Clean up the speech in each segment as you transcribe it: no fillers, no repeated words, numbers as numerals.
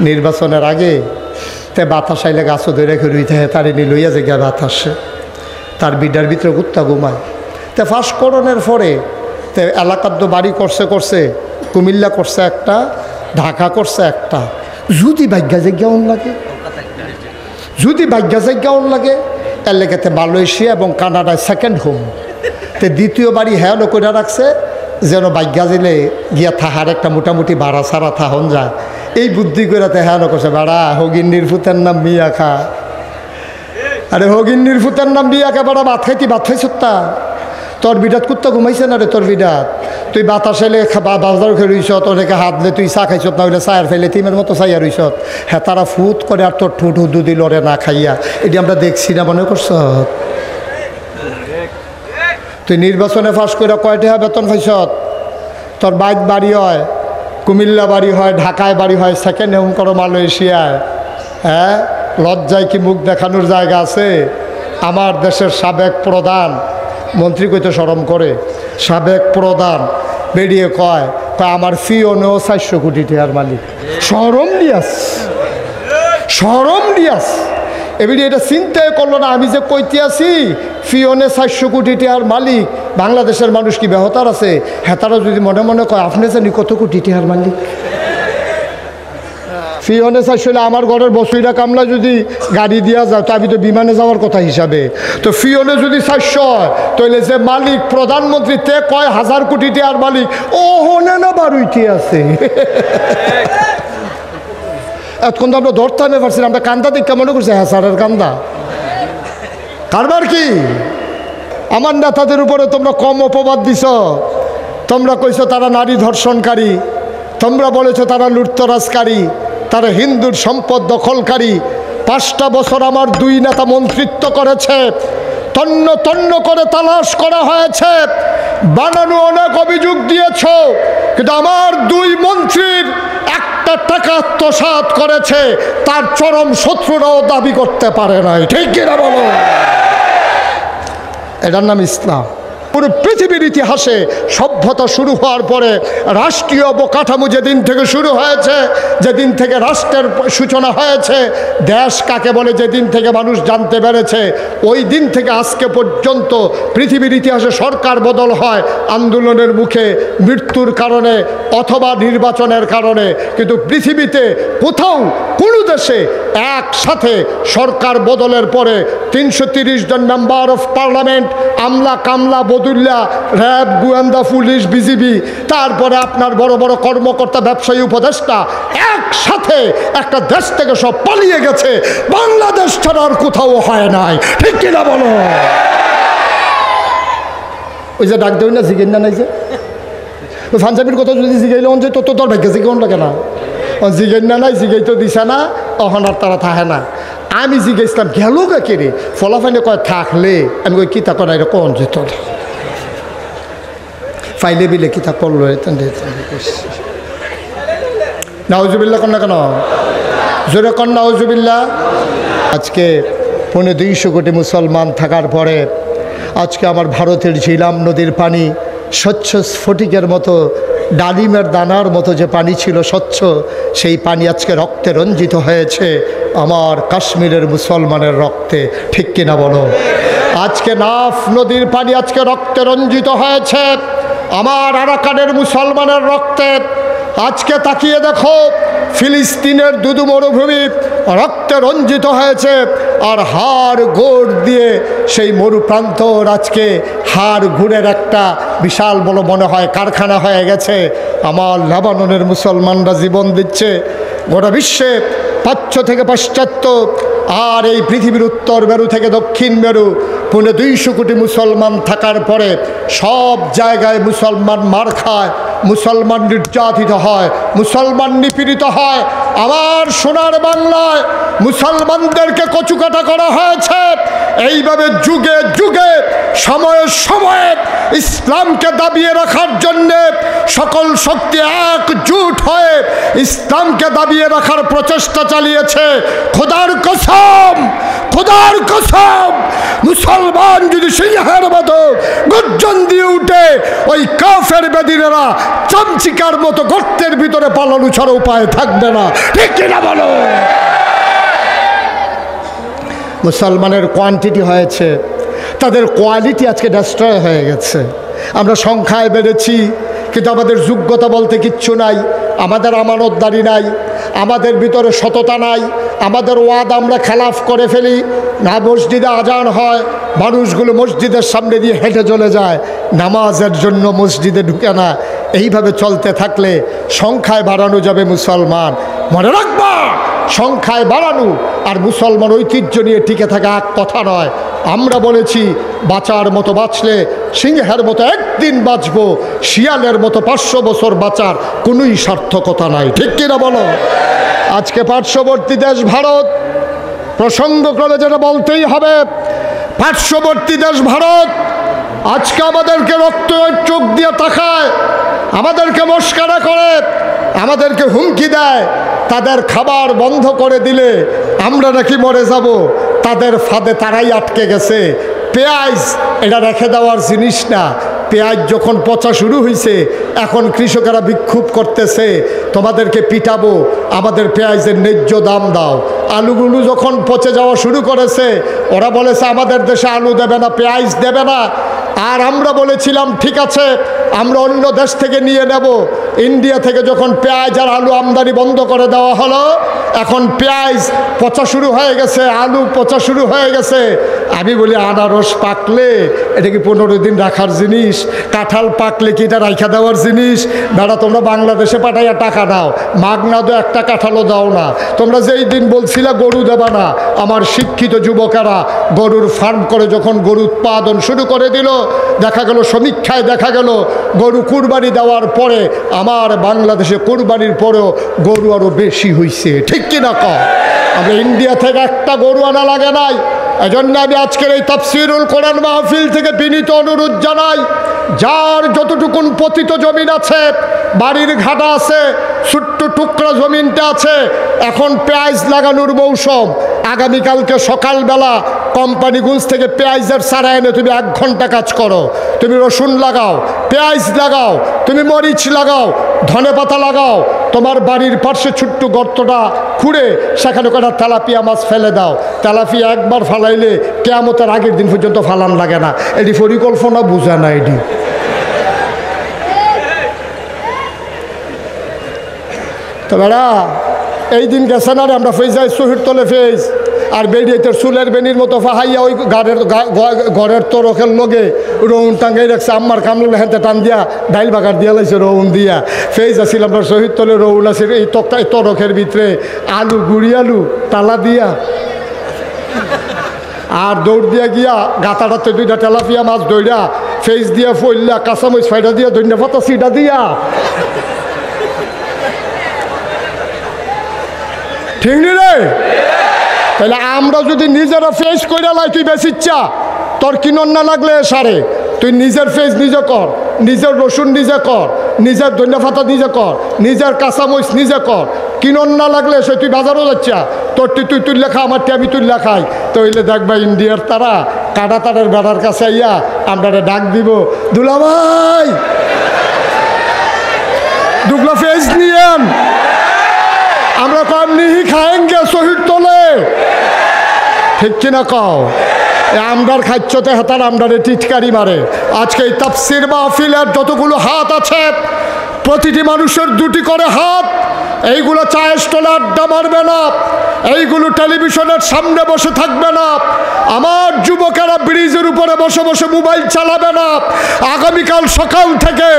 নির্বাচনের আগে তে বাতাস আইলে গাছও ধরে রেখে রুইতে তার এনে লইয়া যে গিয়া বাতাসে তার বিডার ভিতরে কুত্তা ঘুমায়। তে ফাঁস করণের পরে তে এলাকার তো বাড়ি করছে কুমিল্লা করছে একটা, ঢাকা করছে একটা। যদি ভাগ্যা জায়গাও লাগে, যদি ভাগ্যা জায়গাও লাগে এর লেগেতে মালয়েশিয়া এবং কানাডায় সেকেন্ড হোম। তে দ্বিতীয় বাড়ি হ্যাঁ করে রাখছে যেন ভাগ্যা দিলে গিয়া থাহার একটা মোটামুটি ভাড়া ছাড়া থাহন যায়। এই বুদ্ধি করে তে হ্যাঁ করছে বাড়া হগিন্নির ফুতের নাম মিয়া খা। আরে হগিন্নির ফুতের নাম মিয়া খা বাড়া ভাত খাইতি ভাত খাইছ তা তোর বিরাট কুত্তা ঘুমাইছে না রে তোর বিরাট। তুই বাতাস এলে বাজার খেয়ে রইছ তোর হাতলে তুই চা খাইছ না হইলে চায়ের ফেলে তিমের মতো চাইয়া রইছ। হ্যাঁ তারা ফুট করে আর তোর ঠুট হুদু দিল রে না খাইয়া। এটি আমরা দেখছি না মনে করছ? তুই নির্বাচনে ফাঁস করে কয়টা বেতন পাইছ? তোর বাইক বাড়ি হয়, কুমিল্লা বাড়ি হয়, ঢাকায় বাড়ি হয়, সেকেন্ড হোম করো মালয়েশিয়ায়। হ্যাঁ লজ্জায় কি মুখ দেখানোর জায়গা আছে? আমার দেশের সাবেক প্রধান মন্ত্রী কইতে শরম করে, সাবেক প্রধান বেরিয়ে কয় আমার ফিওনেও 400 কোটি টাকার মালিক। শরম দিয়াস, শরম দিয়াস। এবারে এটা চিন্তাই করলো না আমি যে কইতে আছি ফিওনে 400 কোটি টাকার মালিক। বাংলাদেশের মানুষ কি বেহতার আছে? হ্যাঁ তারা যদি মনে মনে কয় আপনি জানি কত কোটি টাকার মালিক। ফিওনে 400 আমার ঘরের বসুইরা কামলা যদি গাড়ি দিয়া যায় তো আমি তো বিমানে যাওয়ার কথা হিসাবে। তো ফিওনে যদি 400 হয় তাহলে যে মালিক প্রধানমন্ত্রী তে কয় 1000 কোটি টাকার মালিক ও হনে না বারুইটি আছে। এতক্ষণ তো আমরা ধরতে না পারছি, আমরা কান্দা দিক মনে করছি হ্যাঁ স্যারের কান্দা। কারবার কি আমার নেতাদের উপরে তোমরা কম অপবাদ দিছ। তোমরা কইছো তারা নারী ধর্ষণকারী, তোমরা বলেছো তারা লুটতরাজকারী, তারা হিন্দুর সম্পদ দখলকারী। 5টা বছর আমার 2 নেতা মন্ত্রিত্ব করেছে, তন্ন তন্ন করে তালাশ করা হয়েছে, বানানো অনেক অভিযোগ দিয়েছ, কিন্তু আমার 2 মন্ত্রীর একটা টাকা আত্মসাৎ করেছে তার চরম শত্রুরাও দাবি করতে পারে নাই। ঠিক কিনা বলো? এটার নাম ইসলাম। পুরো পৃথিবীর ইতিহাসে সভ্যতা শুরু হওয়ার পরে রাষ্ট্রীয় অবকাঠামো যেদিন থেকে শুরু হয়েছে, যেদিন থেকে রাষ্ট্রের সূচনা হয়েছে, দেশ কাকে বলে যেদিন থেকে মানুষ জানতে পেরেছে, ওই দিন থেকে আজকে পর্যন্ত পৃথিবীর ইতিহাসে সরকার বদল হয় আন্দোলনের মুখে, মৃত্যুর কারণে অথবা নির্বাচনের কারণে। কিন্তু পৃথিবীতে কোথাও কোনো দেশে একসাথে সরকার বদলের পরে 330 জন মেম্বার অফ পার্লামেন্ট, আমলা কামলা বদুল্লা, র্যাব, গোয়েন্দা পুলিশ, বিজিবি, তারপরে আপনার বড় বড় কর্মকর্তা, ব্যবসায়ী, উপদেষ্টা একসাথে একটা দেশ থেকে সব পালিয়ে গেছে। বাংলাদেশ ছাড়া আর কোথাও হয় নাই। ঠিক কিনা বলো? ওই যে ডাক দেই না জিগেন না নাই যে পাঞ্জাবির কথা যদি জিগাইল যে তো তোর ভাগ্য জিগান লাগে না, জিগেন না নাই জিগাই তো দিছে না, অহন আর তারা থাকে না। আমি জিজ্ঞাসলাম গেল কে রে? ফলাফাইনে কয় থাকলে। আমি কই কিতা করা এটা কোন যেত ফাইলে বিলে কিতা করলো নাউজুবিল্লাহ কন্যা কেন জোরে কন নাউজুবিল্লাহ। আজকে 250 কোটি মুসলমান থাকার পরে আজকে আমার ভারতের ঝিলাম নদীর পানি স্বচ্ছ স্ফটিকের মতো, ডালিমের দানার মতো যে পানি ছিল স্বচ্ছ, সেই পানি আজকে রক্তে রঞ্জিত হয়েছে আমার কাশ্মীরের মুসলমানের রক্তে। ঠিক কিনা বলো? আজকে নাফ নদীর পানি আজকে রক্তে রঞ্জিত হয়েছে আমার আরাকানের মুসলমানের রক্তে। আজকে তাকিয়ে দেখো ফিলিস্তিনের দুদু মরুভূমি রক্তে রঞ্জিত হয়েছে, আর হাড় গোড় দিয়ে সেই মরুপ্রান্তর আজকে হাড় গুড়ের একটা বিশাল বড় মনে হয় কারখানা হয়ে গেছে। আমার লেবাননের মুসলমানরা জীবন দিচ্ছে। গোটা বিশ্বে প্রাচ্য থেকে পাশ্চাত্য আর এই পৃথিবীর উত্তর মেরু থেকে দক্ষিণ মেরু 250 কোটি মুসলমান থাকার পরে সব জায়গায় মুসলমান মার খায়, মুসলমান নির্যাতিত হয়, মুসলমান নিপীড়িত হয়। আমার সোনার বাংলায় মুসলমানদেরকে কচুকাটা করা হয়েছে। এইভাবে যুগে যুগে সময়ে সময়ে ইসলামকে দাবিয়ে রাখার জন্যে সকল শক্তি একজুট হয়ে ইসলামকে দাবিয়ে রাখার প্রচেষ্টা চালিয়েছে। খোদার কসম খোদার কসম, মুসলমান যদি সিংহের মতো গর্জন দিয়ে উঠে, ওই কাফের বেদিনেরা চামচিকার মতো গর্তের ভিতরে পালানো ছাড়া উপায় থাকবে না। ঠিক কিনা বলো? মুসলমানের কোয়ান্টিটি হয়েছে, তাদের কোয়ালিটি আজকে ডিস্ট্রয় হয়ে গেছে। আমরা সংখ্যায় বেড়েছি, কিন্তু আমাদের যোগ্যতা বলতে কিচ্ছু নাই, আমাদের আমানতদারি নাই, আমাদের ভিতরে সততা নাই, আমাদের ওয়াদা আমরা খেলাফ করে ফেলি। না মসজিদে আজান হয়, মানুষগুলো মসজিদের সামনে দিয়ে হেঁটে চলে যায়, নামাজের জন্য মসজিদে ঢুকে না। এইভাবে চলতে থাকলে সংখ্যায় বাড়ানো যাবে মুসলমান। মনে রাখবা, সংখ্যায় বাড়ানো আর মুসলমান ঐতিহ্য নিয়ে টিকে থাকা এক কথা নয়। আমরা বলেছি বাঁচার মতো বাঁচলে সিংহের মতো একদিন বাঁচবো, শিয়ালের মতো 500 বছর বাঁচার কোনোই সার্থকতা নাই। ঠিক কিনা বলো? আজকে পার্শ্ববর্তী দেশ ভারত, প্রসঙ্গক্রমে যেটা বলতেই হবে, পার্শ্ববর্তী দেশ ভারত আজকে আমাদেরকে রক্ত চোখ দিয়ে তাকায়, আমাদেরকে মস্কারা করে, আমাদেরকে হুমকি দেয়। তাদের খাবার বন্ধ করে দিলে আমরা নাকি মরে যাব, তাদের ফাঁদে তারাই আটকে গেছে। পেঁয়াজ এটা রেখে দেওয়ার জিনিস না। পেঁয়াজ যখন পচা শুরু হয়েছে, এখন কৃষকেরা বিক্ষোভ করতেছে, তোমাদেরকে পিটাবো, আমাদের পেঁয়াজের ন্যায্য দাম দাও। আলুগুলো যখন পচে যাওয়া শুরু করেছে, ওরা বলেছে আমাদের দেশে আলু দেবে না, পেঁয়াজ দেবে না। আর আমরা বলেছিলাম ঠিক আছে, আমরা অন্য দেশ থেকে নিয়ে নেব। ইন্ডিয়া থেকে যখন পেঁয়াজ আর আলু আমদানি বন্ধ করে দেওয়া হলো, এখন পেঁয়াজ পচা শুরু হয়ে গেছে, আলু পচা শুরু হয়ে গেছে। আমি বলি আনারস পাকলে এটা কি 15 দিন রাখার জিনিস? কাঁঠাল পাকলে কি এটা রাখা দেওয়ার জিনিস? বেড়া তোমরা বাংলাদেশে পাঠাইয়া টাকা দাও, মাগনা দো একটা কাঁঠালও দাও না। তোমরা যেই দিন বলছিলে গরু দেবা না, আমার শিক্ষিত যুবকেরা গরুর ফার্ম করে যখন গরু উৎপাদন শুরু করে দিল, দেখা গেল সমীক্ষায় দেখা গেল গরু কুরবানি দেওয়ার পরে আমার বাংলাদেশে কুরবানির পরেও গরু আরও বেশি হয়েছে। ঠিক কিনা কও? আমরা ইন্ডিয়া থেকে একটা গরু আনা লাগে নাই। এজন্য আমি আজকের এই তাফসীরুল কোরআন মাহফিল থেকে বিনীত অনুরোধ জানাই, যার যতটুকুন পতিত জমিন আছে, বাড়ির ঘাটা আছে, ছোট্ট টুকরা জমিনটা আছে, এখন পেঁয়াজ লাগানোর মৌসুম। আগামীকালকে সকালবেলা কোম্পানিগঞ্জ থেকে পেঁয়াজের চারা এনে তুমি 1 ঘন্টা কাজ করো। তুমি রসুন লাগাও, পেঁয়াজ লাগাও, তুমি মরিচ লাগাও, ধনেপাতা লাগাও, তোমার বাড়ির পাশে ছোট্ট গর্তটা খুঁড়ে সেখানে কটা তেলাপিয়া মাছ ফেলে দাও। তেলাপিয়া একবার ফালাইলে কিয়ামতের আগের দিন পর্যন্ত ফালান লাগে না। এটি পরিকল্পনা বুঝে না। এটি তো বেড়া এই দিন গেছে না রে, আমরা ফেজাই শহীদ তলে ফেজ আর বেরিয়ে চুলের বেনির মতো ফাহাইয়া ওই ঘরের তরকের লগে রৌন টাঙ্গাই রাখছে। আম্মার কামলে হেঁটে টান দিয়া ডাইল বাগার দিয়া লাইছে রৌন দিয়া। ফেজ আছিল আমরা শহীদ তলে, রৌন আছে এই তরকের ভিতরে আলু, গুড়ি আলু তালা দিয়া আর দৌড় দিয়া গিয়া গাতাটাতে 2টা তেলাপিয়া মাছ দৌড়া ফেজ দিয়া ফইল্লা কাঁচামরিচ ফাইডা দিয়া ধন্যা পাতা সিটা দিয়া। ঠিক নি রে? তাহলে আমরা যদি নিজেরা ফেস করে লাই, তুই বেশি ইচ্ছা তোর কিনন না লাগলে সারে, তুই নিজের ফেস নিজে কর, নিজের রসুন নিজে কর, নিজের ধনিয়া পাতা নিজে কর, নিজের কাঁচামরিচ নিজে কর। কিনন না লাগলে সে তুই বাজারও যাচ্ছা, তোর তুই লেখা, আমার আমি তুই লেখাই। তো হইলে দেখবা ইন্ডিয়ার তারা কাটা তারের বেড়ার কাছে আইয়া আমরা ডাক দিব, দুলা ভাই দুগলা ফেস নিয়েন, আমরা কম নিহি খায়েঙ্গে শহীদ তোলে। ঠিক কিনা কও? আমরার খাচ্ছতে হাতার আমরারে টিটকারি মারে। আজকে এই তাফসীর মাহফিলের যতগুলো হাত আছে, প্রতিটি মানুষের 2টি করে হাত। এইগুলো চায়ের স্টলে আড্ডা মারবে না, এইগুলো টেলিভিশনের সামনে বসে থাকবে না, আমার যুবকেরা ব্রিজের উপরে বসে বসে মোবাইল চালাবে না। আগামীকাল সকাল থেকে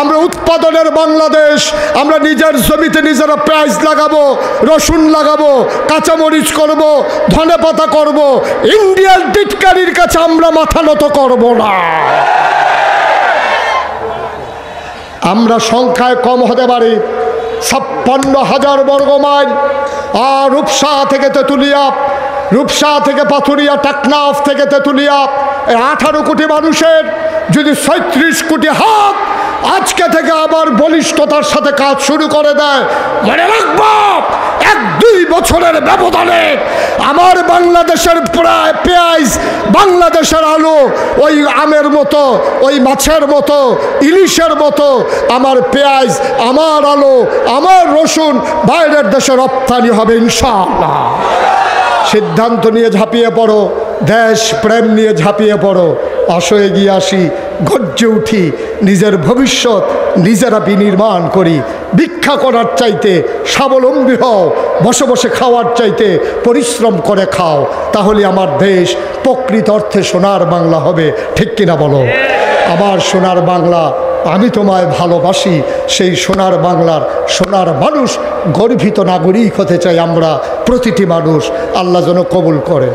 আমরা উৎপাদনের বাংলাদেশ, আমরা নিজের জমিতে নিজেরা পেঁয়াজ লাগাবো, রসুন লাগাবো, কাঁচামরিচ করব, ধনেপাতা করব। ইন্ডিয়ার টিটকারির কাছে আমরা মাথা নত করব না। আমরা সংখ্যায় কম হতে পারি, 56,000 বর্গ মাইল। আর রূপসা থেকে তেঁতুলিয়া, রূপসা থেকে পাথুরিয়া, টাকনাফ থেকে তেঁতুলিয়া, 18 কোটি মানুষের যদি 36 কোটি হাত আজকে থেকে আবার বলিষ্ঠতার সাথে কাজ শুরু করে দেয়, মনে রাখবো 1-2 বছর বছরের ব্যবধানে আমার বাংলাদেশের প্রায় পেঁয়াজ, বাংলাদেশের আলু ওই আমের মতো, ওই মাছের মতো, ইলিশের মতো আমার পেঁয়াজ, আমার আলু, আমার রসুন বাইরের দেশে রপ্তানি হবে ইনশাআল্লাহ। সিদ্ধান্ত নিয়ে ঝাঁপিয়ে পড়ো, দেশ প্রেম নিয়ে ঝাঁপিয়ে পড়ো। আসো এগিয়ে আসি, গর্জে উঠি, নিজের ভবিষ্যৎ নিজেরা বিনির্মাণ করি। ভিক্ষা করার চাইতে স্বাবলম্বী হও, বসে বসে খাওয়ার চাইতে পরিশ্রম করে খাও, তাহলে আমার দেশ প্রকৃত অর্থে সোনার বাংলা হবে। ঠিক কিনা বলো? আমার সোনার বাংলা, আমি তোমায় ভালোবাসি। সেই সোনার বাংলার সোনার মানুষ, গর্বিত নাগরিক হতে চাই আমরা প্রতিটি মানুষ। আল্লাহ যেন কবুল করে।